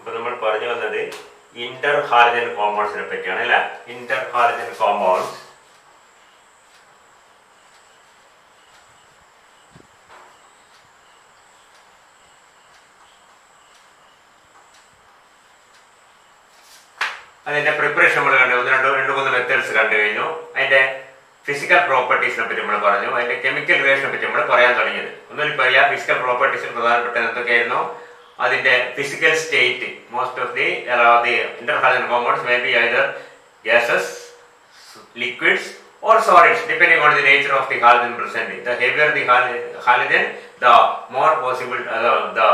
അപ്പോൾ നമ്മൾ പറഞ്ഞു വന്നത് ഇന്റർ ഹാലജൻ കോമ്പൗണ്ട്സിനെ പറ്റിയാണ് അല്ലേ. ഇന്റർ ഹാലജൻ കോമ്പൗണ്ട്സ് അതിന്റെ പ്രിപ്പറേഷൻ നമ്മൾ കണ്ടു. രണ്ട് മൂന്ന് മെത്തേഡ്സ് കണ്ടു കഴിഞ്ഞു. അതിന്റെ ഫിസിക്കൽ പ്രോപ്പർട്ടീസിനെ പറ്റി നമ്മൾ പറഞ്ഞു. അതിന്റെ കെമിക്കൽ റിലേഷനെ പറ്റി നമ്മൾ പറയാൻ തുടങ്ങിയത്. ഒന്നുകൂടി പറയാം, ഫിസിക്കൽ പ്രോപ്പർട്ടീസിൽ പ്രധാനപ്പെട്ട എന്തൊക്കെയായിരുന്നു? അതിന്റെ physical state. Most of the interhalogen compounds may be either gases, liquids or solids depending on the nature of the halogen present. The heavier the halogen, the more possible the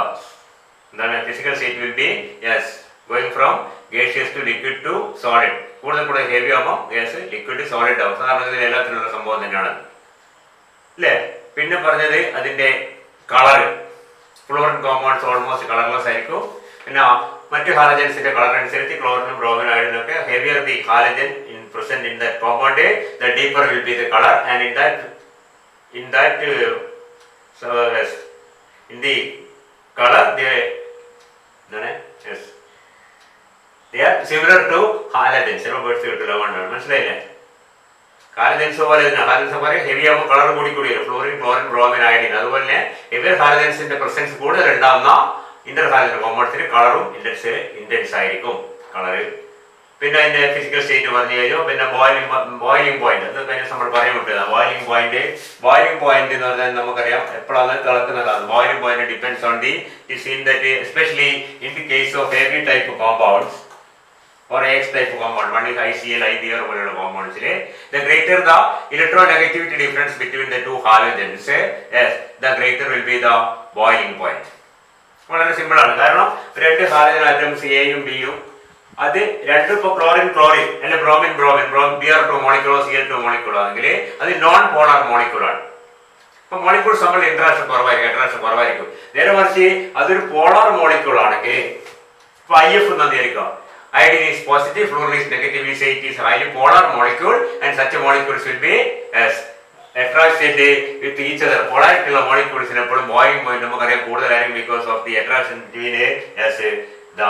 physical state will be going from gaseous to liquid to solid. കൂടുതൽ heavy ആകുമ്പോൾ gas liquid solid ആവും. സാധാരണ ഇതിൽ എല്ലാത്തിനുള്ള സംഭവം തന്നെയാണ് അല്ലേ. പിന്നെ പറഞ്ഞത് അതിന്റെ colour. Fluorine compounds almost colourless ആയിരിക്കും. പിന്നെ മറ്റു ഹാലജൻസിന്റെ കളർ അനുസരിച്ച് ക്ലോറിനും ബ്രോമിനും അയഡിനൊക്കെ heavier the halogen present in that compound, the deeper will be the color, and in the color they are similar to halogens. മനസ്സിലായില്ലേ? ഹാലജൻസ് പോലെ ഹാലജൻസ് പോലെ ഹെവി ആകുമ്പോൾ കളർ കൂടി വരും. Florin, chlorine, bromine, iodine. അതുപോലെ തന്നെ ഹെവിയർ ഹാലജൻസിന്റെ പ്രസൻസ് കൂടുതൽ ഉണ്ടാകുന്ന ഇന്റർ ഹാലജൻ കോമ്പൗണ്ട്സിന് കളറും ഇന്റൻസ് ആയിരിക്കും കളറ്. പിന്നെ അതിന്റെ ഫിസിക്കൽ സ്റ്റേറ്റ് പറഞ്ഞു കഴിഞ്ഞു. പിന്നെ ബോയിലിംഗ് പോയിന്റ്, അത് പിന്നെ നമ്മൾ പറയാൻ വിട്ടതാണ്. ബോയിലിംഗ് പോയിന്റ് എന്ന് പറഞ്ഞാൽ നമുക്കറിയാം എപ്പോഴാണ് തിളക്കുന്നതാണ്. Boiling point depends on the seen that especially in the case of heavy type compounds or X type compound, one is ICl, IBr പോലുള്ള കോമ്പൗണ്ട്സിൽ the greater the electronegativity difference between the two halogens, the greater will be the boiling point. വളരെ simple ആണ്. കാരണം രണ്ട് halogen atoms എയും ബിയും, അത് രണ്ടും ഇപ്പോൾ ക്ലോറിൻ അല്ലെ ബ്രോമിൻ Br2 മോളിക്യൂളോ Cl2 മോളിക്യൂളോ ആണെങ്കിൽ അത് നോൺ പോളാർ മോളിക്യൂളാണ്. ഇപ്പൊ മോളിക്യൂൾസ് നമ്മൾ അട്രാക്ഷൻ കുറവായിരിക്കും. നേരെ മറിച്ച് അതൊരു പോളാർ മോളിക്യൂൾ ആണെങ്കിൽ ഇപ്പൊ IF എന്നായിരിക്കും, iodine is positive, fluorine is negative. We say it is highly polar molecule, and such molecules will be attracted with each other. Polarity ഉള്ള molecules എപ്പോഴും boiling point നമുക്കറിയാം കൂടുതലായിരിക്കും because of the attraction between the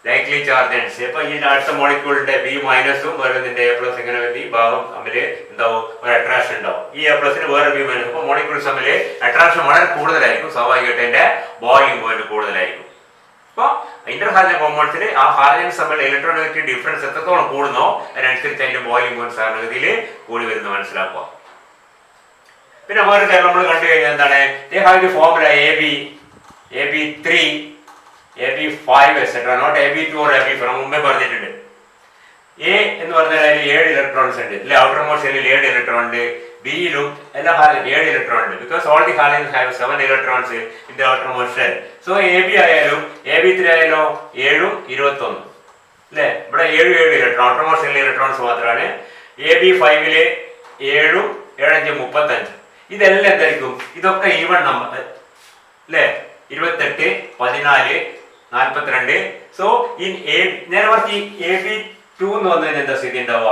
likely charge ends. ഇപ്പൊ ഈ അടുത്ത മോളിക്യൂളിന്റെ B മൈനസും വേറൊന്നിന്റെ A plus ഇങ്ങനെ ഈ ഭാഗം തമ്മിൽ എന്താവും, ഒരു അട്രാക്ഷൻ ഉണ്ടാവും. ഈ A പ്ലസിന് വേറെ B മൈനസ്. അപ്പൊ മോളിക്യൂൾസ് തമ്മിൽ അട്രാക്ഷൻ വളരെ കൂടുതലായിരിക്കും. സ്വാഭാവികമായിട്ട് അതിന്റെ ബോയിലിംഗ് പോയിന്റ് കൂടുതലായിരിക്കും. അപ്പൊ ഇന്റർ ഹാലജൻ കോമ്പൗണ്ട്സിൽ ആ ഹാലജൻസ് തമ്മിൽ ഇലക്ട്രോനെഗറ്റിവിറ്റി ഡിഫറൻസ് എത്രത്തോളം കൂടുന്നോ അതിനനുസരിച്ച് അതിന്റെ ബോയിലിംഗ് പോയിന്റ് സാധാരണഗതിയിൽ കൂടി വരുന്ന മനസ്സിലാക്കുക. പിന്നെ വേറെ കാര്യം നമ്മൾ കണ്ടു കഴിഞ്ഞാൽ എന്താണ്, formula AB3, AB5 etcetera, not AB2 or AB4. മുമ്പേ പറഞ്ഞിട്ടുണ്ട്. എ എന്ന് പറഞ്ഞാൽ അതിൽ 7 ഇലക്ട്രോൺസ് ഉണ്ട് അല്ലെ. ഔട്ടർ മോസ്റ്റ് ഷെല്ലിൽ 7 ഇലക്ട്രോൺ ഉണ്ട്. ബിയിലും എല്ലാ ഹാലജൻ 7 ഇലക്ട്രോൺ ഉണ്ട്. Because all the halogens have 7 electrons in the outer most shell. So AB ആയാലും AB3 ആയാലും 7ഉം 21 അല്ലെ. ഇവിടെ 7 ഇലക്ട്രോൺ ഔട്ടർ മോസ്റ്റ് ഷെല്ലിലെ ഇലക്ട്രോൺസ് മാത്രമാണ്. AB5ല് 7ഉം 7 5 35. ഇതെല്ലാം എന്തായിരിക്കും? ഇതൊക്കെ ഈവൺ നമ്പർ അല്ലെ. 28 14 42. സോ ഇൻ നേരെ മറിച്ച് AB2 എന്ന് പറഞ്ഞാൽ എന്താ സ്ഥിതി ഉണ്ടാവുക?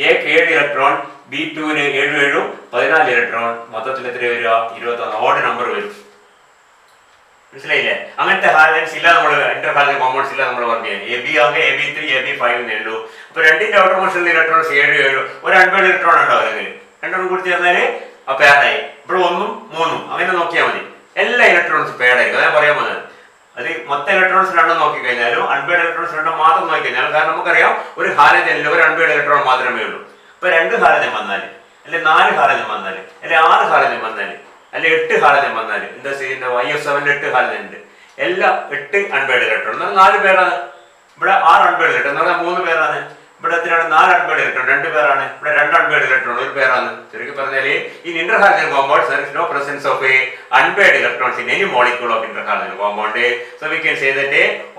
എക്ക് 7 ഇലക്ട്രോൺ, B2ന് 7 14 ഇലക്ട്രോൺ, മൊത്തത്തിൽ എത്ര വരിക? 21. ഓഡ് നമ്പർ വരും. മനസ്സിലായില്ലേ? അങ്ങനത്തെ ഹാലജൻസ് ഇല്ല നമ്മൾ, ഇന്റർ ഹാലജൻ കോമ്പൗണ്ട്സ് ഇല്ല നമ്മൾ പറഞ്ഞു. AB ആകുമ്പോൾ AB3 AB5 എന്നേ ഉള്ളൂ. അപ്പൊ രണ്ടിന്റെ ഔട്ടർ മോസ്റ്റ് ഇലക്ട്രോൺസ് 7 ഒരു അൺപെയർഡ് ഇലക്ട്രോൺ ഉണ്ടാവും. അല്ലെങ്കിൽ രണ്ടെണ്ണം കൂടി ചേർന്നാല് പേർഡായി. ഇവിടെ 1ഉം 3ഉം അങ്ങനെ നോക്കിയാൽ മതി. എല്ലാ ഇലക്ട്രോൺസും പേർഡായിരിക്കും. അതാ പറയാൻ പോകുന്നത്. അത് മൊത്തം ഇലക്ട്രോൺസ് രണ്ടും നോക്കിക്കഴിഞ്ഞാലും അൺപെയർഡ് ഇലക്ട്രോൺസ് രണ്ടും മാത്രം നോക്കിക്കഴിഞ്ഞാൽ, കാരണം നമുക്കറിയാം ഒരു ഹാലജനിൽ ഒരു അൺപെയർഡ് ഇലക്ട്രോൺ മാത്രമേ ഉള്ളൂ. ഇപ്പൊ 2 ഹാലജൻ വന്നാല്, അല്ലെ 4 ഹാലജൻ വന്നാല്, അല്ലെ 6 ഹാലജൻ വന്നാല്, അല്ലെ 8 ഹാലജൻ വന്നാല് എന്താ ചെയ്യുന്നത്? IF7 8 ഹാലജൻ ഉണ്ട്. എല്ലാ 8 അൺപെയർഡ് ഇലക്ട്രോൺ. 4 പേരാണ്. ഇവിടെ 6 അൺപെയർഡ് ഇലക്ട്രോൺ, 3 പേരാണ്. ഇവിടെ എത്രയാണ്? 4 അൺപെയർഡ് ഇലക്ട്രോൺ, 2 പേരാണ്. ഇവിടെ 2 അൺപെയർഡ് ഇലക്ട്രോൺ, 1 പേരാണ്. ശരിക്കും പറഞ്ഞാൽ in interhalogen compounds there is no presence of unpaired electrons in any molecule of interhalogen compound. So we can say that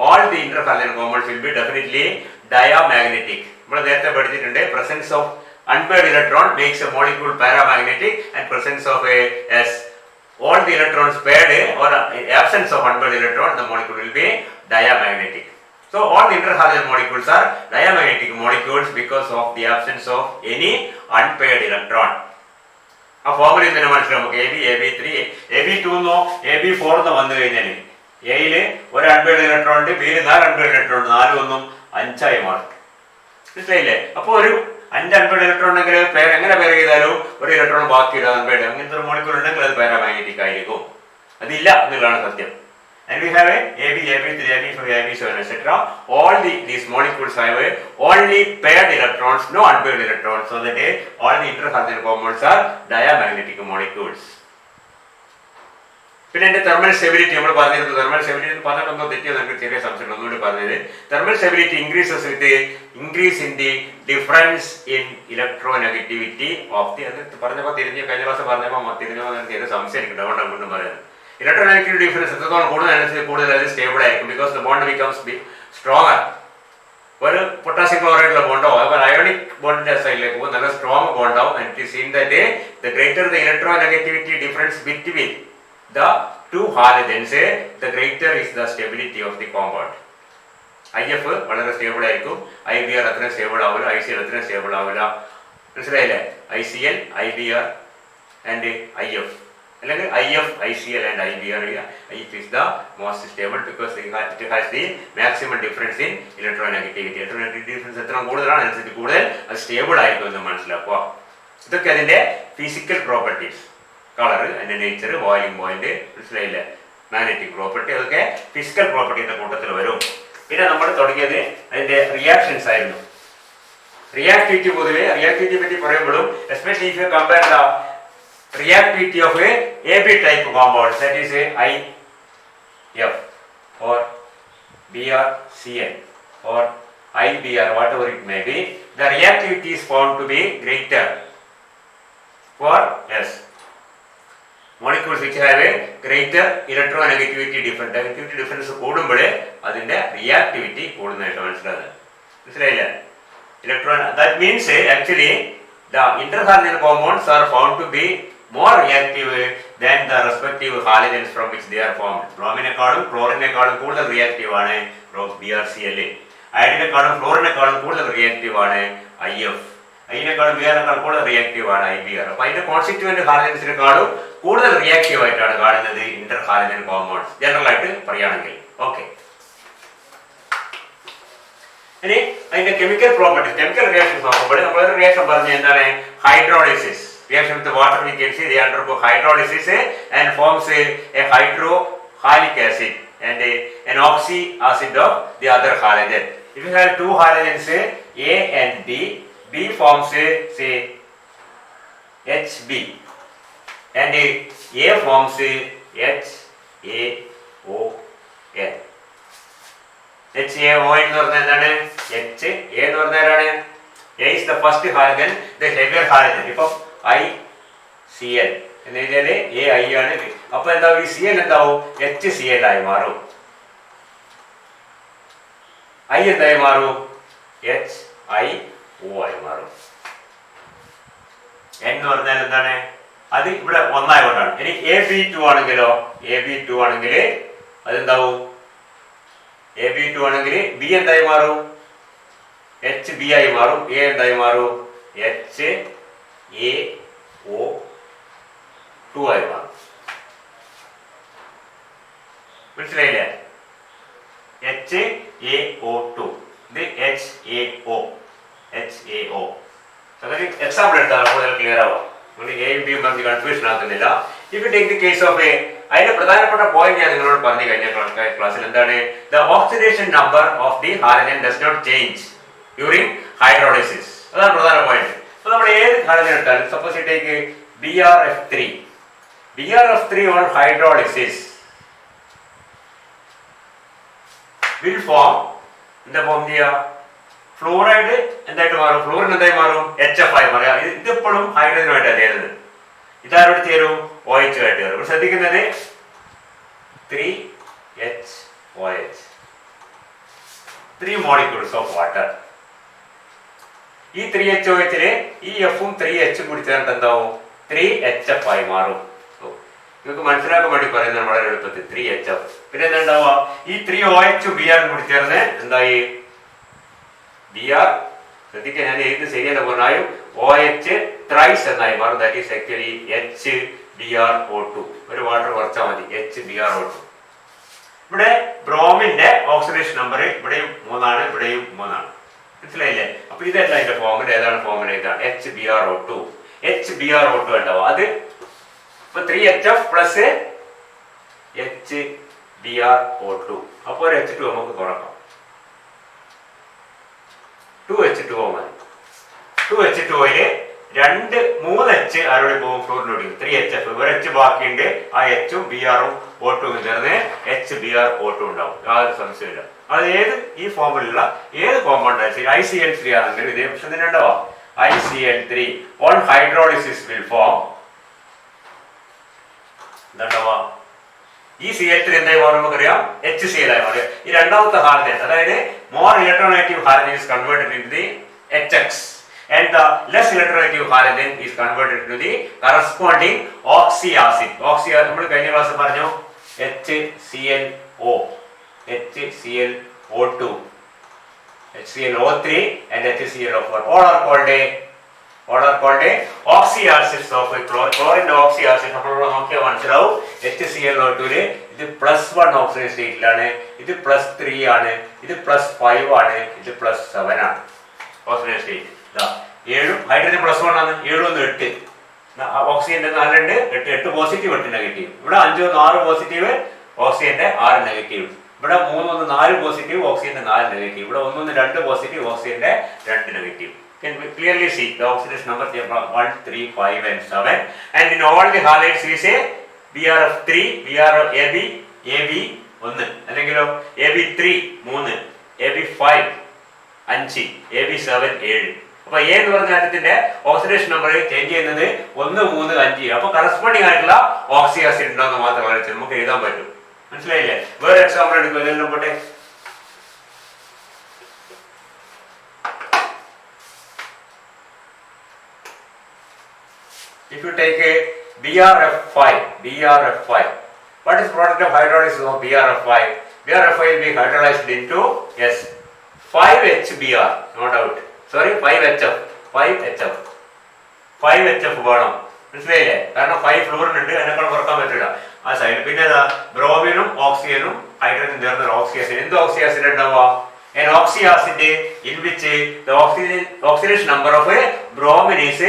all the interhalogen compounds will be definitely diamagnetic. നമ്മൾ നേരത്തെ പഠിച്ചിട്ടുണ്ട്, presence of unpaired electron makes a molecule paramagnetic, and presence of all the electrons paired or absence of unpaired electron, the molecule will be diamagnetic. So all the interhalogen molecules are diamagnetic molecules because of the absence of any unpaired electron. ആ formula തന്നെ മനസ്സിലാവും നമുക്ക്. AB3 AB2 എന്നോ AB4 എന്നോ വന്നു കഴിഞ്ഞാൽ എയില് ഒരു unpaired electron ഉണ്ട്, ബിയിൽ 4 അൺപെയർഡ് ഇലക്ട്രോൺ ഉണ്ട്, 4 1 5 മാറും. മനസ്സിലായില്ലേ? അപ്പോൾ ഒരു 5 അൺപെയർഡ് ഇലക്ട്രോൺ ഉണ്ടെങ്കിൽ എങ്ങനെ പേർ ചെയ്താലും ഒരു ഇലക്ട്രോൺ ബാക്കി ഇല്ല അൺപെയർഡ്. അങ്ങനത്തെ ഒരു മോളിക്യൂൾ ഉണ്ടെങ്കിൽ അത് പാരാമാഗ്നറ്റിക് ആയിരിക്കും. അതില്ല എന്നുള്ളതാണ് സത്യം. And we have a AB, AB3, AB4, AB7, etc. All these molecules have only paired electrons, no unpaired electrons, so that all the interhalogen compounds are diamagnetic molecules. പിന്നെ എൻ്റെ തെർമൽ സ്റ്റെബിലിറ്റി നമ്മൾ പറഞ്ഞിരുന്നു. Thermal stability പറഞ്ഞിട്ടൊന്നും തെറ്റിയോ നമുക്ക് ചെറിയ സംശയം ഒന്നുകൂടി പറഞ്ഞത്. Thermal stability increases with increase in the difference in electronegativity of the. അത് പറഞ്ഞപ്പോൾ കഴിഞ്ഞ ക്ലാസ് പറഞ്ഞപ്പോൾ തിരിഞ്ഞോ ചെറിയ സംശയം എനിക്ക് അതുകൊണ്ടാണ് വീണ്ടും പറയുന്നത്. ഇലക്ട്രോനെഗറ്റിവിറ്റി ഡിഫറൻസ് എത്രത്തോളം കൂടുതൽ അത് സ്റ്റേബിൾ ആയിരിക്കും. Because the bond becomes stronger. ഒരു പൊട്ടാസ്യം ക്ലോറൈഡിലെ ബോണ്ടോ അതുപോലെ അയോണിക് ബോണ്ടിന്റെ സൈഡിലേക്ക് പോകും, നല്ല സ്ട്രോങ് ബോണ്ടാവും. And it is seen that the greater the electronegativity difference between the two halogens, the greater is the stability of the compound. IF വളരെ സ്റ്റേബിൾ ആയിരിക്കും, IBr അത്ര സ്റ്റേബിൾ ആവില്ല, ICl അത്ര സ്റ്റേബിൾ ആവില്ല. മനസ്സിലായില്ലേ? ICl, IBr and IF, അല്ലെങ്കിൽ IF, ICl and IBr, IF is the most stable because it has the maximum difference in electronegativity. Electronegativity difference എത്ര കൂടുതലാണ് അനുസരിച്ച് കൂടുതൽ അത് സ്റ്റേബിൾ ആയിരിക്കും എന്ന് മനസ്സിലാക്കുക. ഇതൊക്കെ അതിന്റെ ഫിസിക്കൽ പ്രോപ്പർട്ടീസ്. കളർ, അതിന്റെ നേച്ചർ, ബോയിലിംഗ് പോയിന്റ്, മനസ്സിലായില്ലേ? മാഗ്നറ്റിക് പ്രോപ്പർട്ടി, അതൊക്കെ ഫിസിക്കൽ പ്രോപ്പർട്ടിയുടെ കൂട്ടത്തിൽ വരും. പിന്നെ നമ്മൾ തുടങ്ങിയത് അതിന്റെ റിയാക്ഷൻസ് ആയിരുന്നു. റിയാക്ടിവിറ്റി പൊതുവെ റിയാക്ടിവിറ്റി പറ്റി പറയുമ്പോഴും especially if you compare the reactivity of A B type compounds, that is IF or BrCl or IBr, whatever it may be, the reactivity is found to be greater for molecules which have a greater electronegativity difference. Negativity difference കൂടുമ്പോൾ അതിന്റെ reactivity കൂടുന്നതായിട്ട് മനസ്സിലായില്ലേ? Electron, that means actually the interhalogen compounds are found to be more reactive than the respective halogens from which they are formed. ബ്രോമിനെക്കാളും ക്ലോറിനെക്കാളും കൂടുതൽ reactive ആണ് BrCl. അയഡിനെക്കാളും ഫ്ലോറിനെക്കാളും കൂടുതൽ reactive ആണ് IF. അതിനേക്കാളും ബിആറിനേക്കാളും കൂടുതൽ reactive ആണ് IBr. അപ്പൊ അതിന്റെ കോൺസ്റ്റിറ്റ്യൂവന്റ് ഹാലജൻസിനെക്കാളും കൂടുതൽ റിയാക്റ്റീവ് ആയിട്ടാണ് കാണുന്നത് ഇന്റർ ഹാലജൻ കോമ്പൗണ്ട്സ്, ജനറൽ ആയിട്ട് പറയുകയാണെങ്കിൽ. ഓക്കെ, ഇനി അതിന്റെ കെമിക്കൽ പ്രോപ്പർട്ടീസ്, കെമിക്കൽ റിയാക്ഷൻസ് നോക്കുമ്പോൾ നമ്മളൊരു റിയാക്ഷൻ പറഞ്ഞ എന്താണ്? Hydrolysis. Reaction with the water, we can see they undergo hydrolysis and forms a hydrohalic acid and an oxy acid of the other halogen. If you have two halogens A and B, B forms say HB and A forms HAON. HAON എന്ന് പറഞ്ഞാൽ എന്താണ്? HA എന്ന് പറഞ്ഞാലാണ് A is the first halogen, the heavier halogen. ഇപ്പം ICl എന്ന് കഴിഞ്ഞാൽ AI ആണ്. അപ്പൊ എന്താവും? ഈ Cl എന്താവും? HCl ആയി മാറും. I എന്തായി മാറും? HIO ആയി മാറും. N എന്ന് പറഞ്ഞാൽ എന്താണ്? അത് ഇവിടെ ഒന്നായതുകൊണ്ടാണ്. ഇനി AB2 ആണെങ്കിലോ, AB2 ആണെങ്കിൽ അതെന്താവും? AB2 ആണെങ്കിൽ B എന്തായി മാറും? HB ആയി മാറും. A എന്തായി മാറും? HAO2 ആയി മാറും. മനസ്സിലായില്ലേ? HAO2 ഇത് HAO. അതൊരു എക്സാമ്പിൾ എടുത്താൽ കൂടുതൽ ക്ലിയർ ആവാം. എയും ബിയും പറഞ്ഞ് കൺഫ്യൂഷൻ ആക്കുന്നില്ല. If you take the case of A, അതിന്റെ പ്രധാനപ്പെട്ട പോയിന്റ് ഞാൻ നിങ്ങളോട് പറഞ്ഞു കഴിഞ്ഞ ക്ലാസ്സിൽ എന്താണ്? The oxidation number of the halogen does not change during hydrolysis. അതാണ് പ്രധാന പോയിന്റ്. അപ്പൊ നമ്മൾ ഏത് ഹാലജൻ എടുത്താലും, suppose you take BrF3 on hydrolysis will form, എന്താ ഫോം ചെയ്യുക? ഫ്ലൂറൈഡ് എന്തായിട്ട് മാറും? ഫ്ലൂറിൻ എന്തായി മാറും? HF ആയി മാറുക. ഇതിപ്പോഴും ഹൈഡ്രജനുമായിട്ടാണ് ചേരുന്നത്. ഇതാരോട് ചേരും? OH ആയിട്ട് ചേരും. ശ്രദ്ധിക്കുന്നത് 3HOH, 3 molecules of water. ഈ 3HOHല് ഈ Fഉം 3Hഉം കൂടി ചേർന്ന് എന്താവും? 3HF ആയി മാറും. നിങ്ങൾക്ക് മനസ്സിലാക്കാൻ വേണ്ടി പറയുന്നത് വളരെ എളുപ്പത്തിൽ 3HF. പിന്നെ എന്താ ഉണ്ടാവുക? ഈ 3OHഉം BRഉം കൂടി ചേർന്ന് എന്തായി? BR, ശ്രദ്ധിക്കാൻ ഞാൻ എഴുതി ശരിയല്ല പറഞ്ഞാലും OH ത്രൈസ് എന്നായി മാറും. That is actually HBrO2. ഒരു വാട്ടർ കുറച്ചാൽ മതി, HBrO2. ഇവിടെ ബ്രോമിന്റെ ഓക്സിഡേഷൻ നമ്പർ ഇവിടെയും 3 ഇവിടെയും 3 മനസ്സിലായില്ലേ? അപ്പൊ ഇതല്ല അതിന്റെ ഫോർമുല. ഏതാണ് ഫോർമുല? ഇതാണ് HbRO2. HbRO2 ഉണ്ടാവും. അത് ഇപ്പൊ 3HF പ്ലസ് HbRO2. അപ്പൊ ഒരു H2 നമുക്ക് കുറക്കാം. 2H2O മതി. 2H2Oയില് 3H ആരോട് പോകും? ഫ്ലോറിനോട്. 3HF ഒരു H ബാക്കിയുണ്ട്. ആ Hഉം Br-ഉം O2 ചേർന്ന് HbRO2 ഉണ്ടാവും. യാതൊരു സംശയമില്ല. അത് ഈ ഫോമിലുള്ള ഏത് കോമ്പൗണ്ട് ആയാലും ICl3 ആണെങ്കിൽ ഇതേ പ്രശ്നം തന്നെ ഉണ്ടാവാം. ICl3 on hydrolysis will form എന്താ ഈ Cl3 എന്തായി മാറും നമുക്കറിയാം? HCl ആയി മാറും. ഈ രണ്ടാമത്തെ ഹാലജൻ, അതായത് more electronegative halogen is converted into the HX and the less electronegative halogen is converted into the corresponding oxyacid. നമ്മൾ കഴിഞ്ഞ ക്ലാസ്സിൽ പറഞ്ഞു HClO, HClO2, HClO3 and HClO4 all are called oxyacids of chlorine. oxyacid നമ്മൾ നോക്കിയാൽ മനസ്സിലാവും. HClO2 ഇത് +1 oxidation സ്റ്റേറ്റിലാണ്, ഇത് +3 ആണ്, ഇത് +5 ആണ്, ഇത് +7 ആണ് ഓക്സിഡേഷൻ സ്റ്റേറ്റ്. 7 ഹൈഡ്രജൻ +1 ആണ്. 7 1 8. ഓക്സിജന്റെ 4 ഉണ്ട്, 8 പോസിറ്റീവ് 8 നെഗറ്റീവ്. ഇവിടെ 5 1 6 പോസിറ്റീവ്, ഓക്സിജന്റെ 6 നെഗറ്റീവ്. ഇവിടെ 3 1 4 പോസിറ്റീവ്, ഓക്സിജന്റെ 4 നെഗറ്റീവ്. ഇവിടെ 1 1 2 പോസിറ്റീവ്, ഓക്സിജന്റെ 2 negative. Can we clearly see the oxidation number 1 3 5 and 7, and in all the halides we say BRF3, AB 1 അല്ലെങ്കിലോ AB3 3, AB5 5, AB7 7. അപ്പൊ A എന്ന് പറഞ്ഞ ആറ്റത്തിന്റെ ഓക്സിഡേഷൻ നമ്പർ ചേഞ്ച് ചെയ്യുന്നത് 1 3 5. അപ്പൊ കറസ്പോണ്ടിങ് ആയിട്ടുള്ള ഓക്സി ആസിഡ് ഉണ്ടോന്ന് മാത്രമേ നമുക്ക് എഴുതാൻ പറ്റും. മനസ്സിലായില്ലേ? വേറെ എക്സാമ്പിൾ എടുക്കും. ഇതെല്ലാം പോട്ടെ. If you take a BRF5, what is product of hydrolysis of BRF5? BRF5 will be hydrolyzed into 5HBr, no doubt. Sorry, 5HF വേണം. മനസ്സിലായില്ലേ? കാരണം 5 ഫ്ലൂറിൻ ഉണ്ട്, അതിനേക്കാൾ കുറക്കാൻ പറ്റില്ല ആ സൈഡ്. പിന്നെ ബ്രോമിനും ഓക്സിജനും ഹൈഡ്രജൻ ചേർന്ന ഓക്സി ആസിഡ്. എന്ത് ഓക്സി ആസിഡ് ഉണ്ടാവുക? An oxy acid in which the oxidation number of bromine is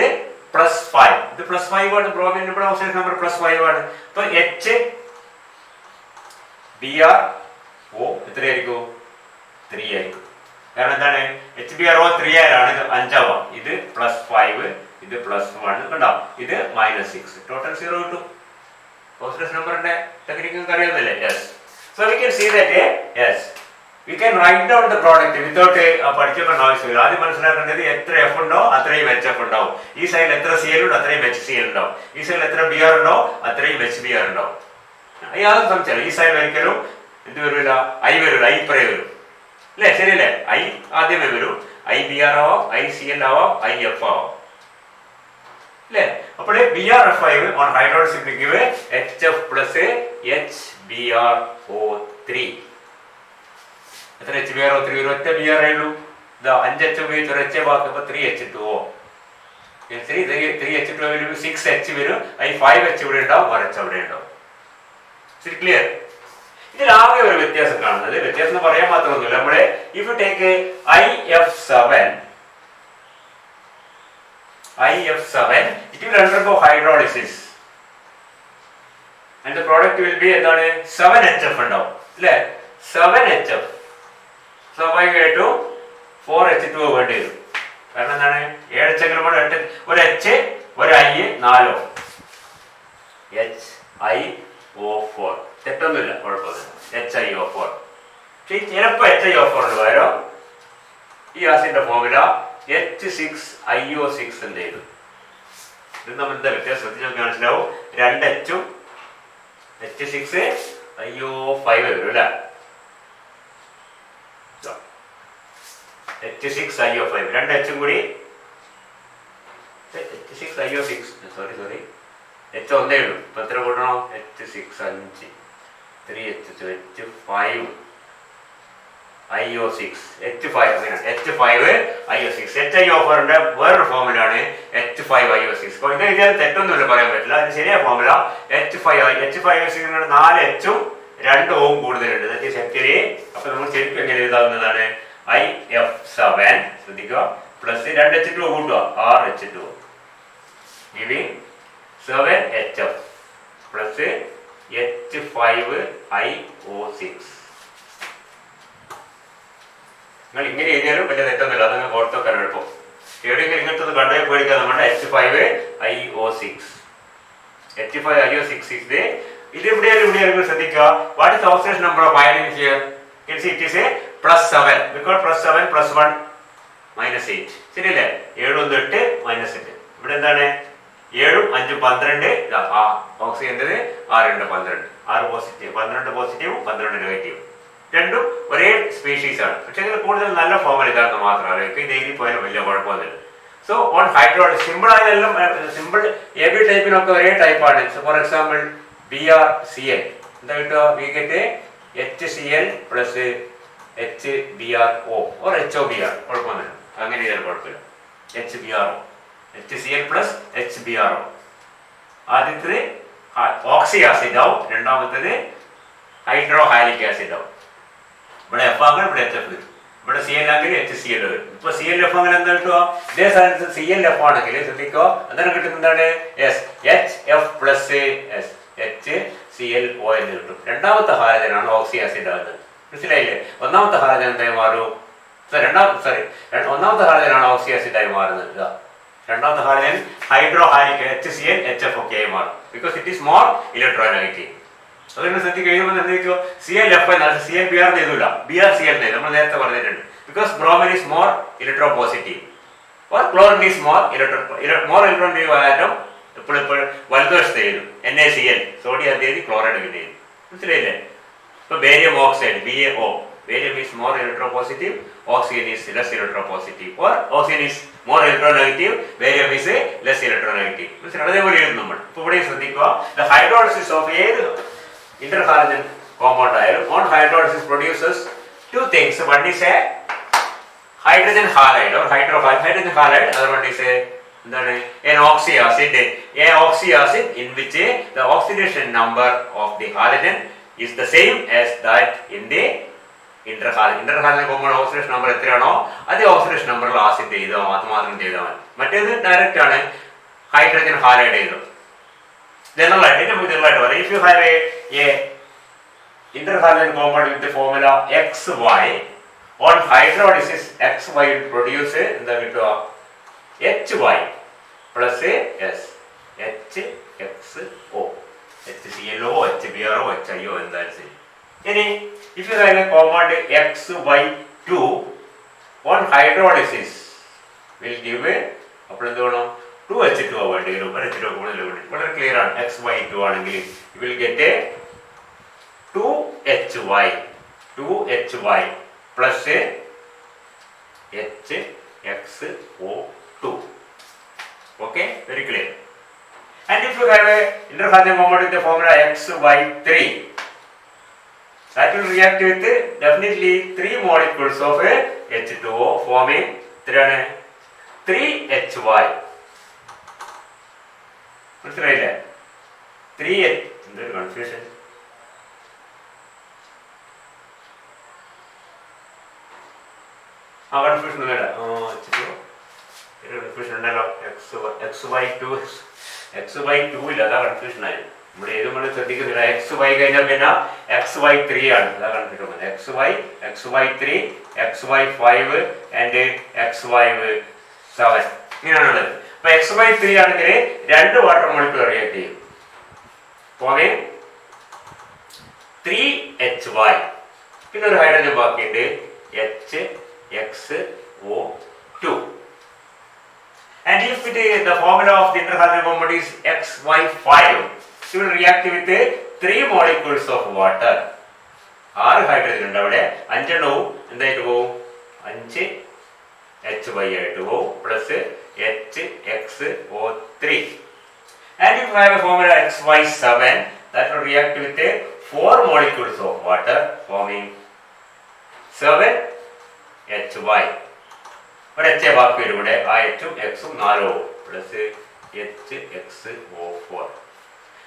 +5. ഇത് +5 ആണ്. ബ്രോമിൻ ഇവിടെ ഓക്സിഡേഷൻ നമ്പർ +5 ആണ്. അപ്പൊ HBRO എത്രയായിരിക്കും? 3 ആയിരിക്കും. കാരണം എന്താണ്? HBRO 3 ആയാലാണ് ഇത് 5 ആവാം. ഇത് +5, ഇത് +1 കണ്ടോ? ഇത് -6. ടോട്ടൽ 0 കിട്ടും. ഓക്സിഡേഷൻ നമ്പറിന്റെ ടെക്നിക്ക് നിങ്ങൾക്ക് അറിയാവുന്നല്ലേ? Yes. So we can see that we can write down the product without പഠിച്ചൊക്കെ ആവശ്യമില്ല. ആദ്യം മനസ്സിലാക്കേണ്ടത് എത്ര F ഉണ്ടോ അത്രയും HF ഉണ്ടാവും. ഈ സൈഡിൽ എത്ര Cl ഉണ്ടോ അത്രയും HCl ഉണ്ടാവും. ഈ സൈഡിൽ എത്ര Br ഉണ്ടോ അത്രയും HBr ഉണ്ടാവും. യാതൊരു സംശയമില്ല. ഈ സൈഡിൽ ഒരിക്കലും എന്ത് വരില്ല? I വരില്ല. I ഇപ്പറേ വരും അല്ലേ? ശരിയല്ലേ? I ആദ്യമേ വരും. IBr ആവാം, ICl ആവാം, IF ആവാം അല്ലേ? അപ്പോൾ BRF5 on hydrolysis will give HF plus HBRO3. എത്ര HBRO3? ഒരു ഒറ്റ BR ഉള്ളൂ. 5H ഉപയോഗിച്ച് ഒരു H ബാക്കി. അപ്പൊ 3H2O. 3H2O വരും, 6H വരും. 5H ഇവിടെ ഉണ്ടാവും, 1H അവിടെ ഉണ്ടാവും. ശരി, ക്ലിയർ? ഇതിലാകെ ഒരു വ്യത്യാസം കാണുന്നത്, വ്യത്യാസം എന്ന് പറയാൻ മാത്രമൊന്നുമില്ല. നമ്മുടെ if you take IF7, it will undergo hydrolysis and the product will be എന്താണ്? 7HF ഉണ്ടാവും അല്ലേ? 7HF. സ്വാഭാവികമായിട്ടും 4H2O വേണ്ടി വരും. കാരണം എന്താണ്? 7H ഒരു H ഒരു I 4 HiO4. തെറ്റൊന്നുമില്ല, കുഴപ്പമൊന്നുമില്ല. HiO4. പക്ഷെ ചിലപ്പോൾ HiO4 പകരം ഈ ആസിഡിന്റെ ഫോർമുല H6IO6 എന്ത് ചെയ്തു? ഇത് നമ്മൾ എന്താ വ്യത്യാസം ശ്രദ്ധിച്ച് നോക്കി മനസ്സിലാവും. 2H H6IO5 വരും അല്ലേ? H6IO5 2H കൂടി H6IO6 സോറി H ഒന്നേ ഉള്ളൂ. ഇപ്പൊ എത്ര കൂട്ടണം? H6 5 3H2 H5 IO6 H5 H5IO6. HiO4ന്റെ വേറൊരു ഫോമുലാണ് H5IO6. ഇത് തെറ്റൊന്നുമില്ല, പറയാൻ പറ്റില്ല. അതിന് ശരിയായ ഫോമുല H5IO6 4H ഉം 2 ഓം കൂടുതലുണ്ട്. ദാറ്റ് ഈസ് ആക്ച്വലി അപ്പോൾ നമ്മൾ ശരിക്കും എങ്ങനെ എഴുതാവുന്നതാണ് IF7 ശ്രദ്ധിക്കുക പ്ലസ് 2H2 കൂട്ടുക 6H2 giving 7HF plus H5IO6. നിങ്ങൾ ഇങ്ങനെ എഴുതിയാലും വലിയ തെറ്റൊന്നുമില്ല, അതങ്ങ് ഓർത്ത് വെക്കാൻ എളുപ്പം. എവിടെയെങ്കിലും ഇങ്ങനത്തെ കണ്ടേ പേടിക്കാൻ നമ്മുടെ H5IO6 H5IO6 ഇത് ഇവിടെയാലും ശ്രദ്ധിക്കുക. What is oxidation number of iron here? Can see it is a +7 because +7 +1 -8 ശരിയല്ലേ? 7 1 8 -8 ഇവിടെ എന്താണ് 7 5 12 ഓക്സിജന്റെ 6 2 12 6 പോസിറ്റീവ് 12 പോസിറ്റീവ് 12 നെഗറ്റീവ് രണ്ടും ഒരേ സ്പീഷീസ് ആണ്. പക്ഷെ ഇതിൽ കൂടുതൽ നല്ല ഫോമിൽ ഇതാണെന്ന് മാത്രം ആലോചിക്കുക. ഇത് എഴുതി പോയാലും വലിയ കുഴപ്പമൊന്നുമില്ല. സോ ഓൺ ഹൈഡ്രോളിക് സിമ്പിൾ ആയാലും സിമ്പിൾ AB ടൈപ്പിനൊക്കെ ഒരേ ടൈപ്പാണ്. ഫോർ എക്സാമ്പിൾ BrCl എന്താ കിട്ടുക? We get HCl plus HBrO or HOBr കുഴപ്പമൊന്നുമില്ല, അങ്ങനെ ചെയ്താൽ കുഴപ്പമില്ല. HBrO HCl plus HBrO. ആദ്യത്തേത് ഓക്സി ആസിഡ് ആവും, രണ്ടാമത്തേത് ഹൈഡ്രോ ഹാലിക് ആസിഡ് ആവും. ഇവിടെ എഫ് ആകണം, ഇവിടെ HF കിട്ടും. ഇവിടെ CL ആണെങ്കിൽ HCl വരും. ഇപ്പൊ CLF അങ്ങനെ എന്താ കിട്ടുക? ഇതേ സ്ഥാനത്ത് CLF ആണെങ്കിൽ ശ്രദ്ധിക്കുക എന്താണ് കിട്ടുന്നത്? എന്താണ് HF പ്ലസ് HClO എന്ന് കിട്ടും. രണ്ടാമത്തെ ഹാലജനാണ് ഓക്സി ആസിഡ് ആകുന്നത്. മനസ്സിലായില്ലേ? ഒന്നാമത്തെ ഹാലജൻ എന്തായി മാറും? ഒന്നാമത്തെ ഹാലജനാണ് ഓക്സി ആസിഡ് ആയി മാറുന്നത്. രണ്ടാമത്തെ ഹാലജൻ ഹൈഡ്രോ ഹാലിക് HCl HF ഒക്കെ ആയി മാറും. Because it is more electronegative. അതുകൊണ്ട് ശ്രദ്ധിക്കുക എഴുതുമ്പോൾ എന്തെങ്കിലും CLF എന്നാണ് ClBr എഴുതൂല, BrCl നമ്മൾ നേരത്തെ പറഞ്ഞിട്ടുണ്ട്. Because bromine is more electro positive or chlorine is more electronegative atom എപ്പോഴും വലതുവശത്ത് എഴുതും. NaCl സോഡിയം എഴുതി ക്ലോറൈഡ് പിന്നെ എഴുതും. മനസ്സിലായില്ലേ? ഇപ്പൊ barium oxide BaO barium is more electropositive, oxygen is less electropositive, or oxygen is more electronegative, barium is less electronegative. അതേപോലെ എഴുതും നമ്മൾ. ഇപ്പോൾ ഇവിടെ ശ്രദ്ധിക്കുക, the hydrolysis of ഏത് interhalogen compound ആയാലും on hydrolysis produces two things. One is a hydrogen halide or hydrogen halide, other one is an oxyacid. A oxyacid in which the oxidation number of the halogen is the same as that in the interhalogen compound oxidation number എത്രയാണോ അതേ oxidation നമ്പറിൽ acid ചെയ്തോ മാത്രം ചെയ്താൽ മതി. മറ്റേത് direct ആണ് hydrogen halide ചെയ്തോ. ജനറലായിട്ട് ഏറ്റവും ജനറലായിട്ട് പറയാം, if you have a interhalogen compound with formula XY on hydrolysis XY produce എന്താ കിട്ടുക? HY plus S HXO HClO HBrO HIO എന്തായാലും ശരി. ഇനി if you have a compound XY2 on hydrolysis will give അപ്പോൾ എന്ത് വേണം? 2H2 വേണ്ടി വരും. H2 കൂടുതൽ വേണ്ടി വളരെ ക്ലിയർ ആണ്. XY2 ആണെങ്കിൽ you will get a 2HY plus HXO2. Okay, very clear. And if you have a interhalogen compound with the formula XY3, that will react with definitely 3 molecules of H2O forming 3HY. മനസ്സിലായില്ലേ? 3H എന്തൊരു confusion. Confusion ഒന്നുമില്ല. Confusion ഉണ്ടല്ലോ. XY2 ഇല്ല, അതാ confusion ആയി. ഇവിടെ ഏതുമ്പോൾ ശ്രദ്ധിക്കുന്നില്ല. XY കഴിഞ്ഞാൽ പിന്നെ XY3 ആണ്, അതാ confusion. XY3 XY5 and XY7 ഇങ്ങനെയാണുള്ളത്. അപ്പൊ XY3 ആണെങ്കിൽ 2 വാട്ടർ മോളിക്യൂൾ റിയാക്ട് ചെയ്യും. പോലെ 3HY പിന്നെ ഒരു ഹൈഡ്രജൻ ബാക്കിയുണ്ട് HXO2. And if the formula of the interhalogen compound is XY5, it will react with 3 molecules of water. 6 hydrogen ഉണ്ട് അവിടെ, 5 എണ്ണവും എന്തായിട്ട് പോവും? 5HY ആയിട്ട് പോവും plus HXO3. And if I have a formula XY7, that will react with 4 molecules of water forming 7HY. ഇവിടെ H ബാക്കി വരും. ഇവിടെ ആ H ഉം X ഉം 4 പ്ലസ് HXO4.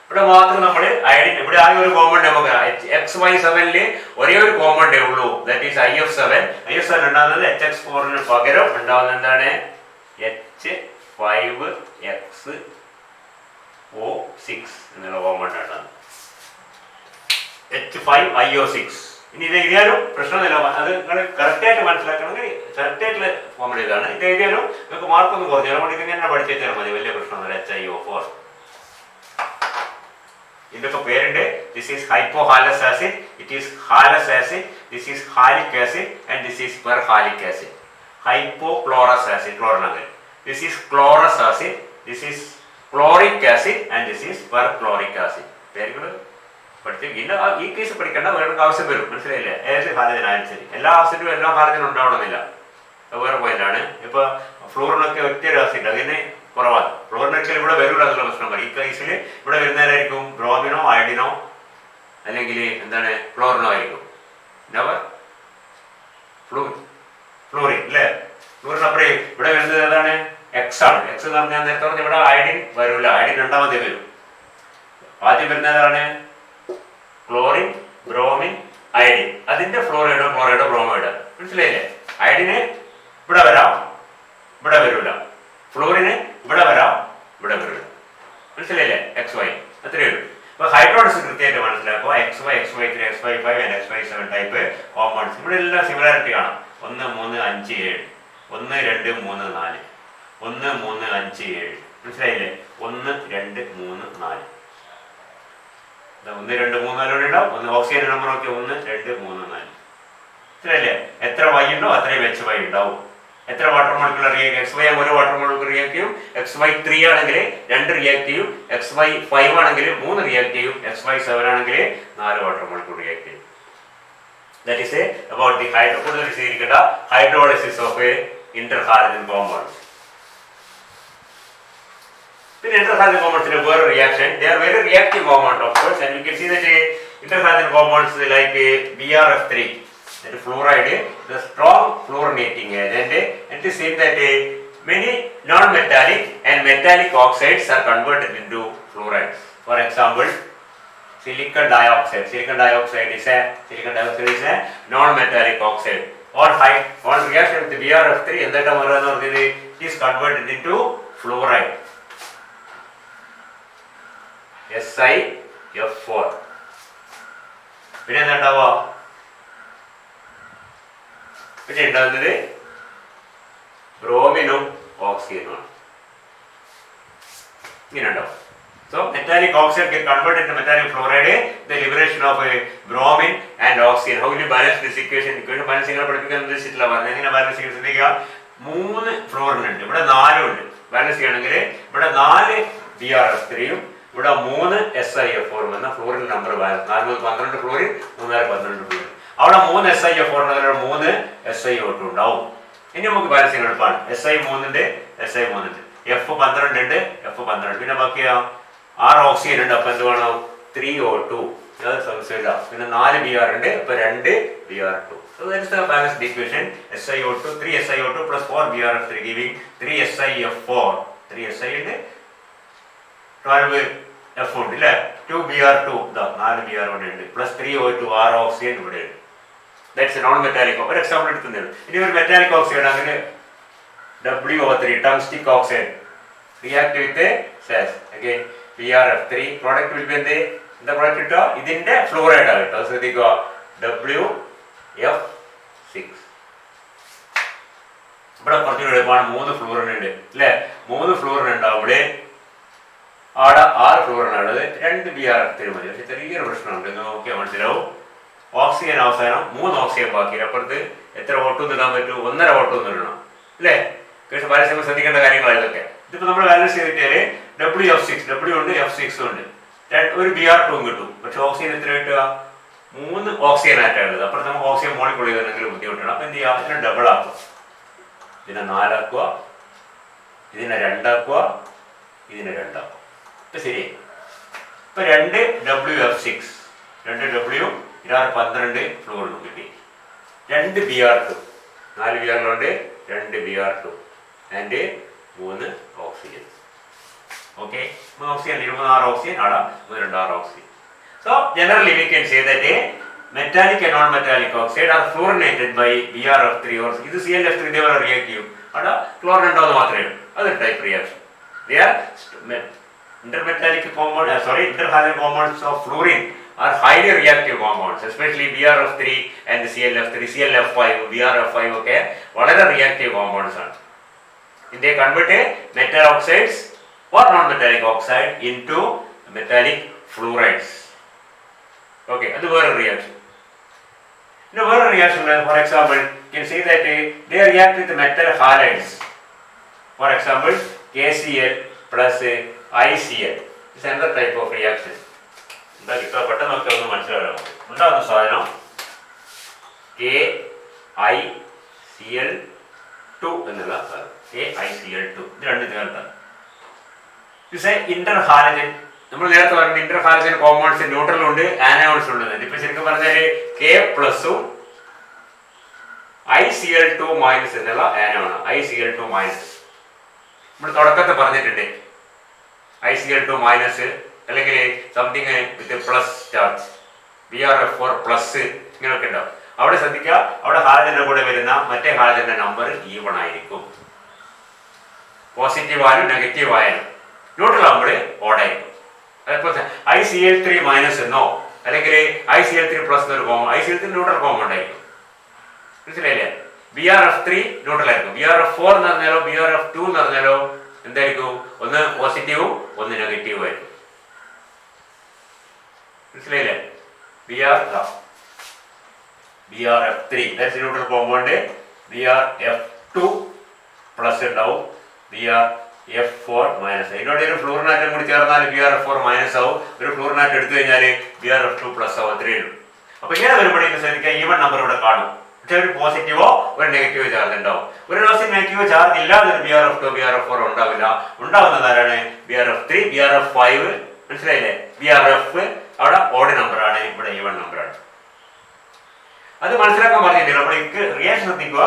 ഇവിടെ മാത്രം നമ്മൾ അയഡിൻ ഇവിടെ ആകെ ഒരു കോമ്പൗണ്ട് നമുക്ക് XY7 ഒരേ ഒരു കോമ്പൗണ്ടേ ഉള്ളൂ, ദാറ്റ് ഈസ് IF7. IF7 ഉണ്ടാകുന്നത് HX4 പകരം ഉണ്ടാകുന്നത് എന്താണ്? H5XO6 എന്നുള്ള കോമ്പൗണ്ട് ആണ്. H5IO6. ഇനി ഇത് എഴുതിയാലും പ്രശ്നമില്ല, അത് നിങ്ങൾ കറക്റ്റായിട്ട് മനസ്സിലാക്കണമെങ്കിൽ കറക്റ്റായിട്ടുള്ള ഫോർമുല ഇതാണ്. ഇത് എഴുതിയാലും നിങ്ങൾക്ക് മാർക്കൊന്നും കുറഞ്ഞു, അതുകൊണ്ട് ഇതിങ്ങനെ പഠിച്ചാൽ മതി, വലിയ പ്രശ്നമൊന്നുമില്ല. HiO4 ഇതിൻ്റെയൊക്കെ പേരുണ്ട്. This is hypohalous acid, it is halous acid, this is halic acid and this is perhalic acid. Hypochlorous acid ക്ലോറിനാണ്. This is chlorous acid, this is chloric acid and this is perchloric acid. പേരുകൾ പഠിച്ച് ഇല്ല ഈ case പഠിക്കേണ്ട വേറെ ആവശ്യം വരും, മനസ്സിലായില്ലേ? ഏത് ഹാലജനായാലും ശരി, എല്ലാ ആസിഡും എല്ലാ ഹാലജനും ഉണ്ടാവണമെന്നില്ല, വേറെ പോയിന്റാണ്. ഇപ്പൊ ഫ്ലൂറിനൊക്കെ ഒറ്റ ഒരു ആസിഡ് അതിന് കുറവാണ്. ഫ്ലൂറിനൊക്കെ ഇവിടെ വരില്ല എന്നുള്ള പ്രശ്നം പറയും. ഈ കേസിൽ ഇവിടെ വരുന്നവരായിരിക്കും ബ്രോമിനോ അയഡിനോ അല്ലെങ്കിൽ എന്താണ് ക്ലോറിനോ ആയിരിക്കും. നെവർ ഫ്ലൂറിൻ അല്ലേ? ഫ്ലൂറിൻ അപ്പുറം ഇവിടെ വരുന്നത് ഏതാണ്? എക്സ് ആണ്. എക്സ് എന്ന് പറഞ്ഞാൽ നേരത്തെ പറഞ്ഞാൽ ഇവിടെ അയഡിൻ വരില്ല, അയഡിൻ രണ്ടാമതേ വരും. ആദ്യം വരുന്നതാണ് ക്ലോറിൻ, ബ്രോമിൻ, അയഡിൻ. അതിന്റെ ഫ്ലോറൈഡോ ബ്രോമൈഡോ, മനസ്സിലായില്ലേ? അയഡിന് ഇവിടെ വരാം, ഇവിടെ വരില്ല. ഫ്ലോറിന് ഇവിടെ വരാം, ഇവിടെ വരില്ല. മനസ്സിലായില്ലേ? XY അത്രയേ ഉള്ളൂ. അപ്പൊ ഹൈഡ്രോഡ്സ് കൃത്യമായിട്ട് മനസ്സിലാക്കുക. XY, XY3, XY5 and XY7 type compounds ഇവിടെ എല്ലാം സിമിലാരിറ്റി കാണാം. 1, 3, 5, 7, 1, 2, 3, 4, 1, 3, 5, 7. മനസ്സിലായില്ലേ? 1, 2, 3, 4. 1, 2, 3, 4 ഉണ്ടാവും. ഒന്ന് ഓക്സിജൻ നമ്പർ നോക്കി 1, 2, 3, 4. മനസ്സിലായില്ലേ? എത്ര Y ഉണ്ടോ അത്രയും HY ഉണ്ടാവും. എത്ര വാട്ടർ മോളിക്യൂൾ റിയാക്ട്? XY ഒരു വാട്ടർ മോളിക്യൂൾ റിയാക്ട് ചെയ്യും. XY3 ആണെങ്കിൽ 2 റിയാക്ട് ചെയ്യും. XY5 ആണെങ്കിൽ 3 റിയാക്ട് ചെയ്യും. XY7 ആണെങ്കിൽ 4 വാട്ടർ മോളിക്യൂൾ റിയാക്ട് ചെയ്യും. That is about the hydrolysis of a interhalogen compound. Then interhalogen compounds were reaction. They are very reactive compound, of course, and you can see that interhalogen compounds like BRF3, that fluoride, the strong fluorinating agent, and it is seen that many non-metallic and metallic oxides are converted into fluorides. For example, silicon dioxide. Silicon dioxide is a non-metallic oxide. On reaction with the BRF3, and that it is converted into fluoride. SiF4. പിന്നെ എന്താ ഉണ്ടാവുക? പിന്നെ ഉണ്ടാകുന്നത് ബ്രോമിനും ഓക്സിജനുമാണ്. ഇങ്ങനെ ഉണ്ടാവും. So metallic oxide get converted into metallic fluoride, the liberation of a bromine and oxygen. How will you balance this equation? Equation balance ചെയ്യാൻ പഠിപ്പിക്കാൻ ഉദ്ദേശിച്ചിട്ടില്ല. എങ്ങനെ ബാലൻസ് ചെയ്യാൻ ശ്രദ്ധിക്കുക. 3 ഫ്ലോറിൻ ഉണ്ട്, ഇവിടെ 4 ഉണ്ട്. ബാലൻസ് ചെയ്യണമെങ്കിൽ ഇവിടെ 4 BRF3യും ഇവിടെ 3 SiF4 എന്ന ഫ്ലോറിൻ നമ്പർ ബാലൻസ്. 4 മുതൽ 12 ഫ്ലോറിൻ, 3 12 ഫ്ലോറിൻ. അവിടെ 3 SiF4 3 SiO2 ഉണ്ടാവും. ഇനി നമുക്ക് ബാലൻസ് ചെയ്യാൻ എളുപ്പമാണ്. SI3 ഉണ്ട്, F12 ഉണ്ട്, F12. പിന്നെ ബാക്കിയാ 6 ഓക്സിജൻ ഉണ്ട്. അപ്പൊ എന്ത് വേണം? 3O2. സംശയമില്ല. പിന്നെ 4 BR ഉണ്ട്, അപ്പൊ 2 BR2. So that is the balanced equation. SiO2, 3 SiO2 plus 4 BRF3 giving 3 SiF4. 3 SI ഉണ്ട്, 12 F ഉണ്ട് അല്ലേ? 2 BR2, 4 BR1 ഉണ്ട്, പ്ലസ് 3O2, 6 ഓക്സിജൻ ഇവിടെ ഉണ്ട്. That's non metallic. ഒരു എക്സാമ്പിൾ എടുക്കുന്നത്. ഇനി ഒരു മെറ്റാലിക് ഓക്സൈഡ് അങ്ങനെ WO3, tungstic oxide react with SAS. Again BRF3 product will be എന്താ പ്രോഡക്റ്റ് കിട്ടുക? ഇതിന്റെ ഫ്ലോറൈഡ് ആണ് കേട്ടോ, ശ്രദ്ധിക്കുക. WF6. ഇവിടെ കുറച്ചുകൂടി എളുപ്പമാണ്. 3 ഫ്ലോറിൻ ഉണ്ട് അല്ലേ? 3 ഫ്ലോറിൻ ഉണ്ടാവും. ഇവിടെ അവിടെ 6 ഫ്ലോറിൻ ഉള്ളത്. 2 BRF3 മതി. പക്ഷെ ചെറിയൊരു പ്രശ്നമുണ്ട്, നോക്കിയാൽ മനസ്സിലാവും. ഓക്സിജൻ അവസാനം 3 ഓക്സിജൻ ബാക്കി. അപ്പുറത്ത് എത്ര ഓട്ടം ഇടാൻ പറ്റും? 1.5 ഓട്ടം ഇടണം അല്ലേ? ബാലൻസ് ചെയ്യുമ്പോൾ ശ്രദ്ധിക്കേണ്ട കാര്യങ്ങൾ ഇതൊക്കെ. ഇതിപ്പോ നമ്മൾ ബാലൻസ് ചെയ്തിട്ടാല് WF6, W ഉണ്ട്, F6 ഉണ്ട്, ഒരു BR2 കിട്ടും. പക്ഷെ ഓക്സിജൻ എത്ര കിട്ടുക? 3 ഓക്സിജൻ ആയിട്ടുള്ളത്. അപ്പുറത്ത് നമുക്ക് ഓക്സിജൻ മോളിക്കൂൾ ചെയ്തെങ്കിൽ ബുദ്ധിമുട്ടാണ്. അപ്പൊ എന്ത് ചെയ്യുക? ഇതിനെ ഡബിൾ ആക്കുക. ഇതിനെ 4 ആക്കുക, ഇതിനെ 2 ആക്കുക, ഇതിനെ 2 ആക്കുക. ഇപ്പൊ ശരി. ഇപ്പൊ 2 WF6, 2 W, 12 ഫ്ലോറിനും കിട്ടി. 2 BR2, 4 BR ഉണ്ട്, 2 BR2 and 3 oxygen. Okay, oxygen 26 oxygen അവിടെ 26 oxygen. So generally we can say that a metallic and non-metallic oxide are fluorinated by BrF3 or ഇത് ClF3 ഇതേപോലെ റിയാക്ട് ചെയ്യും. അവിടെ ക്ലോറിൻ ഉണ്ടാവുന്ന മാത്രമേ ഉള്ളൂ. അതൊരു type reaction. They are intermetallic compounds, interhalide compounds of fluorine are highly reactive compounds, especially BrF3 and ClF3, ClF5, BrF5 ഒക്കെ വളരെ reactive compounds ആണ്. They convert metal oxides or non-metallic oxide into metallic fluorides. Okay, that's a reaction. In a reaction, for example, you can see that they react with metal halides. For example, KCl plus ICl. This is another type of reaction. ഉണ്ടാകുന്ന സാധനം KiCl2 എന്നുള്ള സാധനം KiCl2 ഇത് രണ്ട് ചേർത്താണ്. ഇത് ഇന്റർഹാലജൻ. നമ്മൾ നേരത്തെ പറഞ്ഞ ഇന്റർഹാലജൻ കോമ്പൗണ്ട്സ് ന്യൂട്രലുണ്ട്, ആനയോൺസ് ഉണ്ട്. ഇപ്പൊ ശരിക്കും പറഞ്ഞാൽ K പ്ലസും ICl2 മൈനസ് എന്നുള്ള ആനോണ്. ICl2 മൈനസ് നമ്മൾ തുടക്കത്തെ പറഞ്ഞിട്ടുണ്ട്. ICl2 മൈനസ് അല്ലെങ്കിൽ something with plus charge, BrF4 plus ഇങ്ങനെയൊക്കെ ഉണ്ടാവും. അവിടെ ശ്രദ്ധിക്കുക, അവിടെ ഹാലജന്റെ കൂടെ വരുന്ന മറ്റേ ഹാലജന്റെ നമ്പർ ഈവൺ ആയിരിക്കും. പോസിറ്റീവ് ആയാലും നെഗറ്റീവ് ആയാലും. ന്യൂട്രൽ ആകുമ്പോൾ ഓടായിരിക്കും. അതേപോലെ ICl3 മൈനസ് എന്നോ അല്ലെങ്കിൽ ICl3 പ്ലസ് എന്നൊരു കോമ്പൗണ്ട്, ICl3 ന്യൂട്രൽ കോമ്പൗണ്ട് ആയിരിക്കും. മനസ്സിലായില്ലേ? BrF3 ന്യൂട്രൽ ആയിരിക്കും. BrF4 എന്ന് പറഞ്ഞാലോ BrF2 എന്ന് പറഞ്ഞാലോ എന്തായിരിക്കും? ഒന്ന് പോസിറ്റീവും ഒന്ന് നെഗറ്റീവും ആയിരിക്കും. മനസ്സിലായില്ലേ? BrF3 neutral compound, BrF2 plus ഉണ്ടാവും, BrF4 മൈനസ്. ഇതിനോട് ഒരു ഫ്ലൂറിനാറ്റം കൂടി ചേർന്നാൽ BrF4 മൈനസ് ആവും. ഒരു ഫ്ലൂറിനാറ്റം എടുത്തു കഴിഞ്ഞാൽ BrF2 പ്ലസ് ആവും. അത്രയേ ഉള്ളൂ. അപ്പൊ ഇങ്ങനെ വരുമ്പോഴേക്കും ശ്രദ്ധിക്കുക, ഈവൺ നമ്പർ ഇവിടെ കാണും. പക്ഷെ ഒരു പോസിറ്റീവോ ഒരു നെഗറ്റീവോ ചാർജ് ഉണ്ടാവും. ഒരു പ്രാവശ്യം നെഗറ്റീവോ ചാർജ് ഇല്ലാതെ ഒരു BrF2 BrF4 ഉണ്ടാവില്ല. ഉണ്ടാവുന്നത് ആരാണ്? BrF3 BrF5. മനസ്സിലായില്ലേ? BrF അവിടെ ഓഡ് നമ്പറാണ്, ഇവിടെ ഈവൺ നമ്പറാണ്. അത് മനസ്സിലാക്കാൻ പറഞ്ഞിട്ടില്ല. നമ്മൾക്ക് റിയാക്ഷൻ ശ്രദ്ധിക്കുക.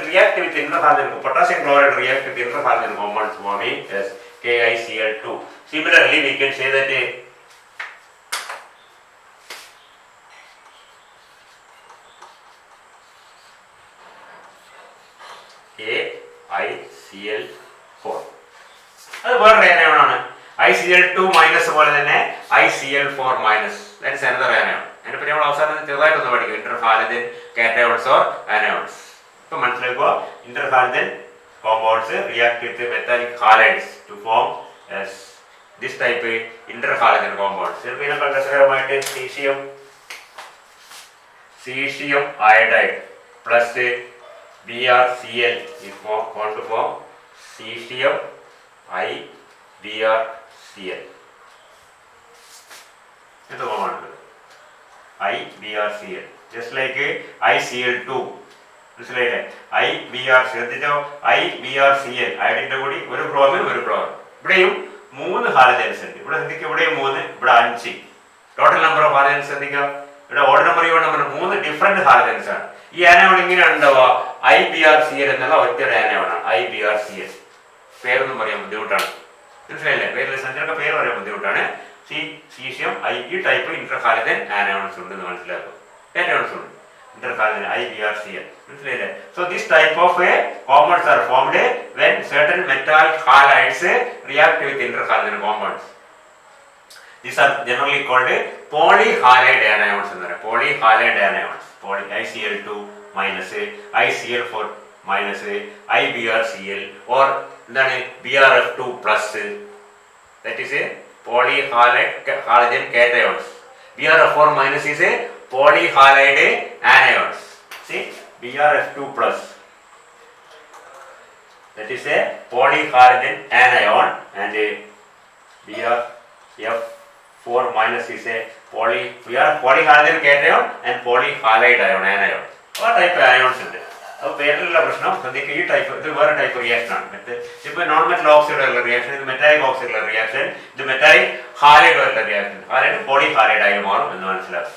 React with interhalogen potassium chloride react with interhalogen compounds forming as KiCl2. Similarly, we can say that KiCl4 അത് വേറെ ആനയോണാണ്. ICl2 മൈനസ് പോലെ തന്നെ ICl4 minus. That is another anion. അതിനെപ്പറ്റി നമ്മൾ അവസാനം ചെറുതായിട്ടൊന്ന് പഠിക്കും. ഇന്റർഹാലജൻ കാറ്റയോൺസ് ഓർ ആനയോൺസ്. ഇപ്പൊ മനസ്സിലാക്കുക, ഇന്റർഹാലജൻ compounds react with metallic halides to form as this type interhalogen compounds. ഇതിനൊക്കെ രസകരമായിട്ട് cesium iodide plus BrCl is formed to form cesium IBrCl. ഇത് common IBrCl just like ICl2. മനസ്സിലായില്ലേ? IBr ശ്രദ്ധിച്ചോ, IBrCl അയഡിന്റെ കൂടി ഒരു bromine ഒരു ക്ലോറിൻ. ഇവിടെയും 3 halogens ഉണ്ട്. ഇവിടെ ശ്രദ്ധിക്കുക, ഇവിടെയും 3, ഇവിടെ 5. ടോട്ടൽ നമ്പർ ഓഫ് ഹാലജൻസ് ശ്രദ്ധിക്കുക. ഇവിടെ odd number even number 3 different halogens ആണ്. ഈ ആനയോൺ ഇങ്ങനെയാണ് ഉണ്ടാവുക. IBrCl എന്നുള്ള ഒറ്റ ആനയോണാണ് IBrCl. പേരൊന്നും പറയാൻ ബുദ്ധിമുട്ടാണ്. മനസ്സിലായില്ലേ? പേരിൽ സഞ്ചാരക്ക പേര് പറയാൻ ബുദ്ധിമുട്ടാണ്. സീഷ്യം ഈ ടൈപ്പ് ഇന്റർഹാലജൻ ആനയോൺസ് ഉണ്ടെന്ന് മനസ്സിലാക്കും. ആനയോൺസ് ഉണ്ട് interhalajin IBrCl. മനസ്സിലായില്ലേ? So this type of compounds are formed when certain metallic halides react with interhalajin compounds. These are generally called polyhalide anions. Polyhalide anions. ICl2 minus ICl4 minus IBrCl or BrF2 plus. That is a polyhalogen cations. BrF4 minus is a polyhalide anions. See, BrF2 plus, that is a polyhalogen anion, and BrF4 minus is a polyhalogen cation and polyhalide anion. What type of ions ഉണ്ട്? അപ്പോൾ പേരിലുള്ള പ്രശ്നം ശ്രദ്ധിക്കുക. ഈ type ഇത് വേറെ type reaction ആണ്. ഇപ്പൊ നോൺ മെറ്റൽ ഓക്സൈഡ് ഉള്ള റിയാക്ഷൻ, ഇത് മെറ്റാലിക് ഓക്സൈഡ് ഉള്ള റിയാക്ഷൻ, ഇത് മെറ്റാലിക് ഹാലൈഡ് ഉള്ള റിയാക്ഷൻ. ഹാലൈഡ് പോളിഹാലൈഡ് ആയി മാറും എന്ന് മനസ്സിലാക്കും.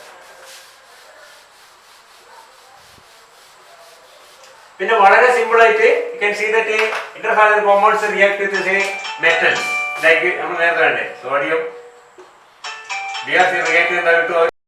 പിന്നെ വളരെ സിമ്പിൾ ആയിട്ട് you can see that interhalajin compounds react with say metals. Like നമ്മൾ നേരത്തെ വേണ്ടേ സോഡിയം DRC റിയാക്ട് എന്താ കിട്ടും?